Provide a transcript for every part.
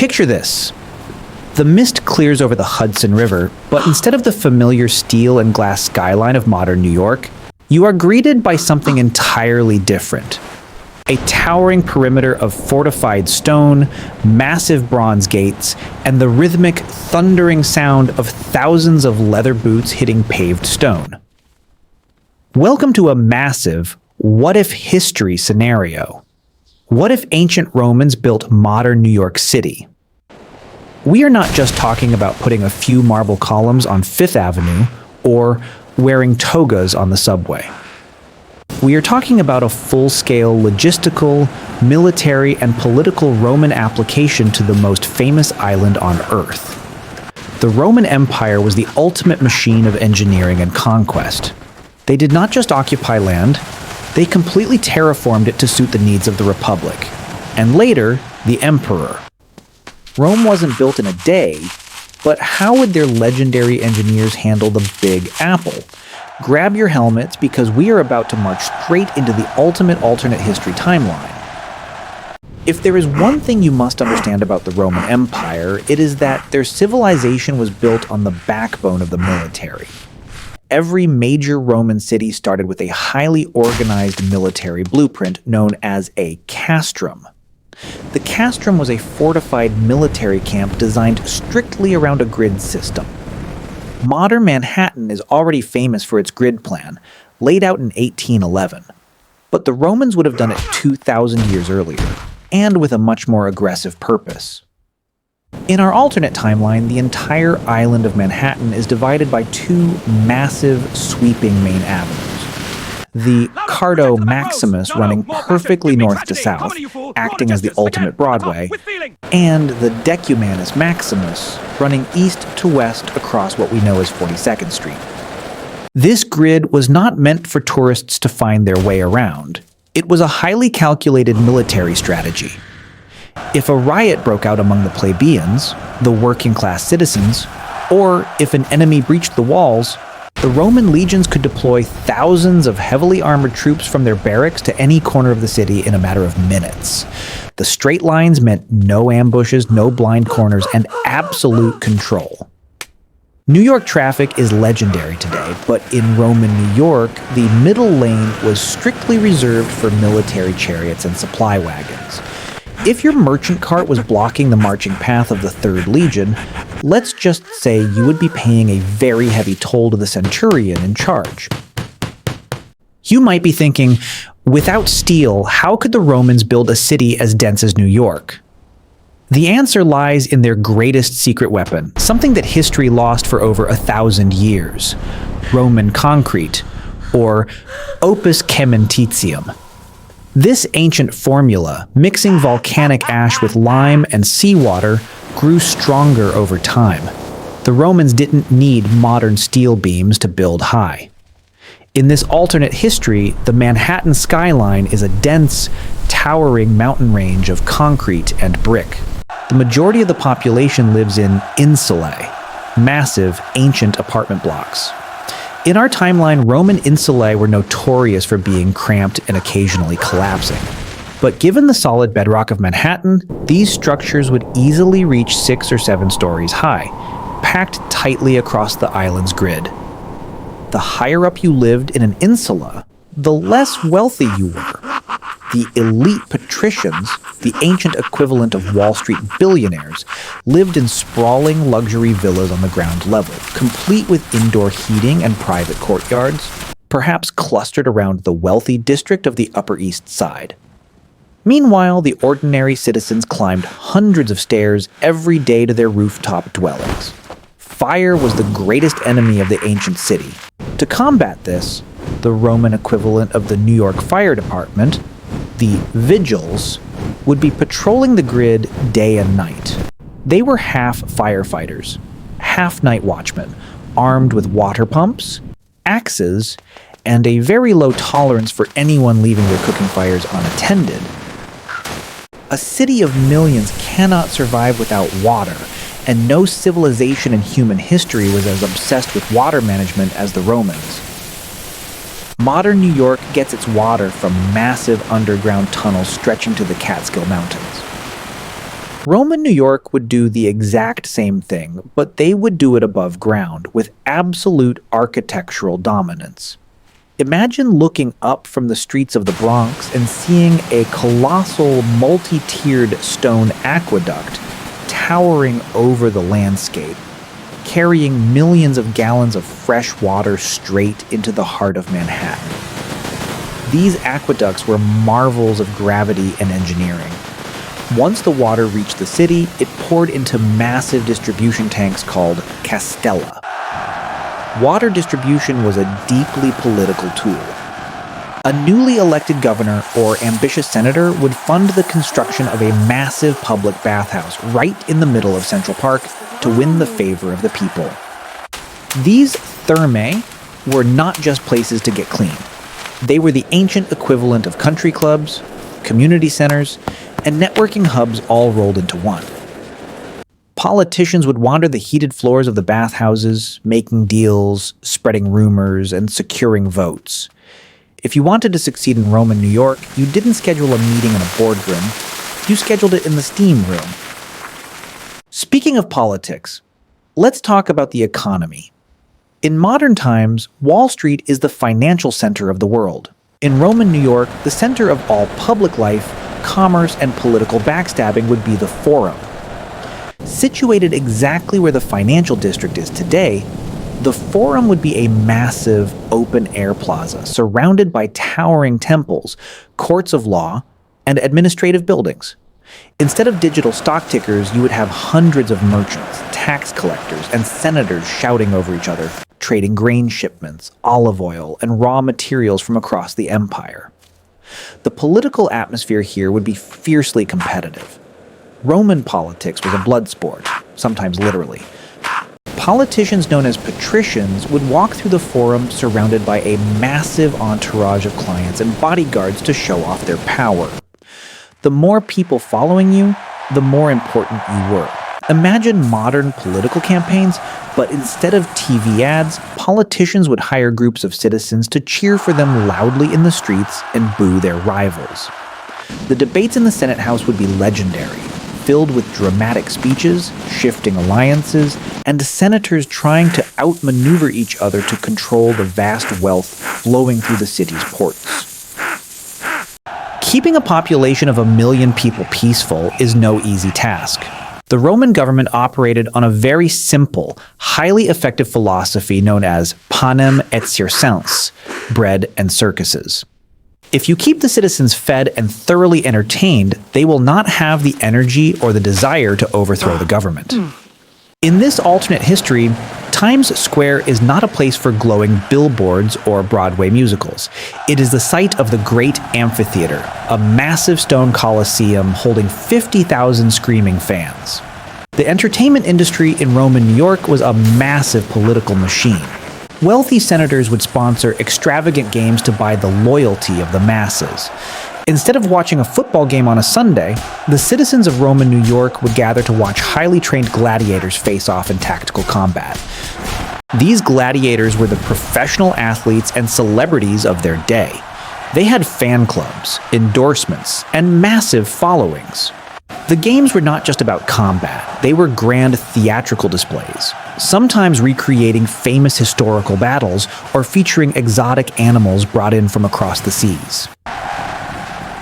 Picture this. The mist clears over the Hudson River, but instead of the familiar steel and glass skyline of modern New York, you are greeted by something entirely different. A towering perimeter of fortified stone, massive bronze gates, and the rhythmic, thundering sound of thousands of leather boots hitting paved stone. Welcome to a massive what-if history scenario. What if ancient Romans built modern New York City? We are not just talking about putting a few marble columns on Fifth Avenue or wearing togas on the subway. We are talking about a full-scale logistical, military, and political Roman application to the most famous island on Earth. The Roman Empire was the ultimate machine of engineering and conquest. They did not just occupy land, they completely terraformed it to suit the needs of the Republic, and later, the Emperor. Rome wasn't built in a day, but how would their legendary engineers handle the Big Apple? Grab your helmets because we are about to march straight into the ultimate alternate history timeline. If there is one thing you must understand about the Roman Empire, it is that their civilization was built on the backbone of the military. Every major Roman city started with a highly organized military blueprint known as a castrum. The castrum was a fortified military camp designed strictly around a grid system. Modern Manhattan is already famous for its grid plan, laid out in 1811. But the Romans would have done it 2,000 years earlier, and with a much more aggressive purpose. In our alternate timeline, the entire island of Manhattan is divided by two massive, sweeping main avenues. The Cardo Maximus running perfectly north to south, acting as the ultimate Broadway, and the Decumanus Maximus running east to west across what we know as 42nd Street. This grid was not meant for tourists to find their way around. It was a highly calculated military strategy. If a riot broke out among the plebeians, the working-class citizens, or if an enemy breached the walls, the Roman legions could deploy thousands of heavily armored troops from their barracks to any corner of the city in a matter of minutes. The straight lines meant no ambushes, no blind corners, and absolute control. New York traffic is legendary today, but in Roman New York, the middle lane was strictly reserved for military chariots and supply wagons. If your merchant cart was blocking the marching path of the 3rd Legion, let's just say you would be paying a very heavy toll to the centurion in charge. You might be thinking, without steel, how could the Romans build a city as dense as New York? The answer lies in their greatest secret weapon, something that history lost for over 1,000 years: Roman concrete, or Opus Caementicium. This ancient formula, mixing volcanic ash with lime and seawater, grew stronger over time. The Romans didn't need modern steel beams to build high. In this alternate history, the Manhattan skyline is a dense, towering mountain range of concrete and brick. The majority of the population lives in Insulae, massive, ancient apartment blocks. In our timeline, Roman insulae were notorious for being cramped and occasionally collapsing. But given the solid bedrock of Manhattan, these structures would easily reach 6 or 7 stories high, packed tightly across the island's grid. The higher up you lived in an insula, the less wealthy you were. The elite patricians, the ancient equivalent of Wall Street billionaires, lived in sprawling luxury villas on the ground level, complete with indoor heating and private courtyards, perhaps clustered around the wealthy district of the Upper East Side. Meanwhile, the ordinary citizens climbed hundreds of stairs every day to their rooftop dwellings. Fire was the greatest enemy of the ancient city. To combat this, the Roman equivalent of the New York Fire Department, the Vigils, would be patrolling the grid day and night. They were half firefighters, half night watchmen, armed with water pumps, axes, and a very low tolerance for anyone leaving their cooking fires unattended. A city of millions cannot survive without water, and no civilization in human history was as obsessed with water management as the Romans. Modern New York gets its water from massive underground tunnels stretching to the Catskill Mountains. Roman New York would do the exact same thing, but they would do it above ground, with absolute architectural dominance. Imagine looking up from the streets of the Bronx and seeing a colossal, multi-tiered stone aqueduct towering over the landscape, carrying millions of gallons of fresh water straight into the heart of Manhattan. These aqueducts were marvels of gravity and engineering. Once the water reached the city, it poured into massive distribution tanks called castella. Water distribution was a deeply political tool. A newly elected governor or ambitious senator would fund the construction of a massive public bathhouse right in the middle of Central Park to win the favor of the people. These thermae were not just places to get clean. They were the ancient equivalent of country clubs, community centers, and networking hubs all rolled into one. Politicians would wander the heated floors of the bathhouses, making deals, spreading rumors, and securing votes. If you wanted to succeed in Roman New York, you didn't schedule a meeting in a boardroom. You scheduled it in the steam room. Speaking of politics, let's talk about the economy. In modern times, Wall Street is the financial center of the world. In Roman New York, the center of all public life, commerce, and political backstabbing would be the Forum. Situated exactly where the financial district is today, the Forum would be a massive open-air plaza surrounded by towering temples, courts of law, and administrative buildings. Instead of digital stock tickers, you would have hundreds of merchants, tax collectors, and senators shouting over each other, trading grain shipments, olive oil, and raw materials from across the empire. The political atmosphere here would be fiercely competitive. Roman politics was a blood sport, sometimes literally. Politicians known as patricians would walk through the Forum surrounded by a massive entourage of clients and bodyguards to show off their power. The more people following you, the more important you were. Imagine modern political campaigns, but instead of TV ads, politicians would hire groups of citizens to cheer for them loudly in the streets and boo their rivals. The debates in the Senate House would be legendary, filled with dramatic speeches, shifting alliances, and senators trying to outmaneuver each other to control the vast wealth flowing through the city's ports. Keeping a population of 1 million people peaceful is no easy task. The Roman government operated on a very simple, highly effective philosophy known as panem et circenses, bread and circuses. If you keep the citizens fed and thoroughly entertained, they will not have the energy or the desire to overthrow the government. In this alternate history, Times Square is not a place for glowing billboards or Broadway musicals. It is the site of the Great Amphitheater, a massive stone Colosseum holding 50,000 screaming fans. The entertainment industry in Roman New York was a massive political machine. Wealthy senators would sponsor extravagant games to buy the loyalty of the masses. Instead of watching a football game on a Sunday, the citizens of Roman New York would gather to watch highly trained gladiators face off in tactical combat. These gladiators were the professional athletes and celebrities of their day. They had fan clubs, endorsements, and massive followings. The games were not just about combat, they were grand theatrical displays, sometimes recreating famous historical battles or featuring exotic animals brought in from across the seas.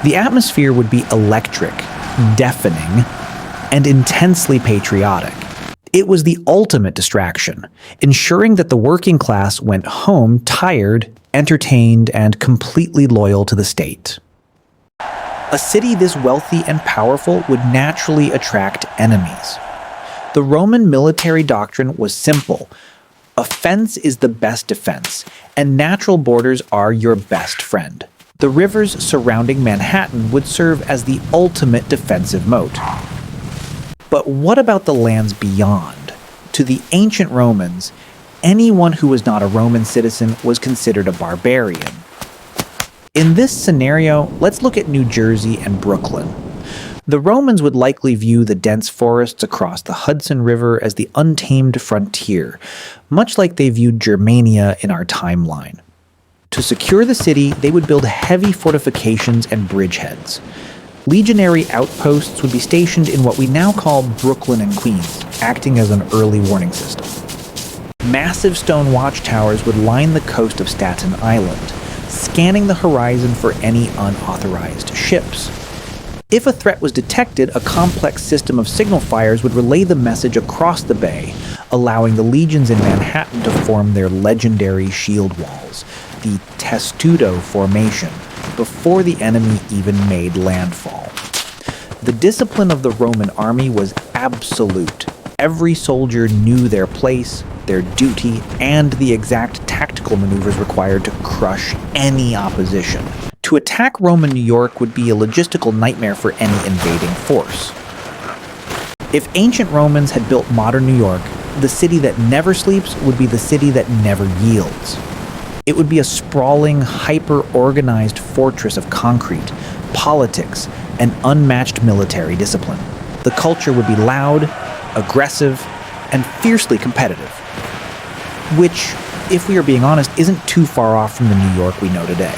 The atmosphere would be electric, deafening, and intensely patriotic. It was the ultimate distraction, ensuring that the working class went home tired, entertained, and completely loyal to the state. A city this wealthy and powerful would naturally attract enemies. The Roman military doctrine was simple. Offense is the best defense, and natural borders are your best friend. The rivers surrounding Manhattan would serve as the ultimate defensive moat. But what about the lands beyond? To the ancient Romans, anyone who was not a Roman citizen was considered a barbarian. In this scenario, let's look at New Jersey and Brooklyn. The Romans would likely view the dense forests across the Hudson River as the untamed frontier, much like they viewed Germania in our timeline. To secure the city, they would build heavy fortifications and bridgeheads. Legionary outposts would be stationed in what we now call Brooklyn and Queens, acting as an early warning system. Massive stone watchtowers would line the coast of Staten Island, scanning the horizon for any unauthorized ships. If a threat was detected, a complex system of signal fires would relay the message across the bay, allowing the legions in Manhattan to form their legendary shield walls, the Testudo formation, before the enemy even made landfall. The discipline of the Roman army was absolute. Every soldier knew their place, their duty, and the exact tactical maneuvers required to crush any opposition. To attack Roman New York would be a logistical nightmare for any invading force. If ancient Romans had built modern New York, the city that never sleeps would be the city that never yields. It would be a sprawling, hyper-organized fortress of concrete, politics, and unmatched military discipline. The culture would be loud, aggressive, and fiercely competitive. Which, if we are being honest, isn't too far off from the New York we know today.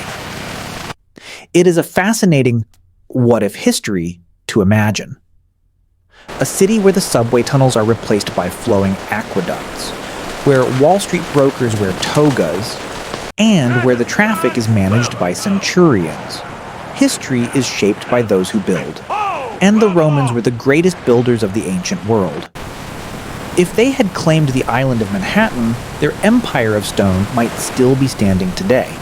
It is a fascinating what-if history to imagine. A city where the subway tunnels are replaced by flowing aqueducts, where Wall Street brokers wear togas, and where the traffic is managed by centurions. History is shaped by those who build, and the Romans were the greatest builders of the ancient world. If they had claimed the island of Manhattan, their empire of stone might still be standing today.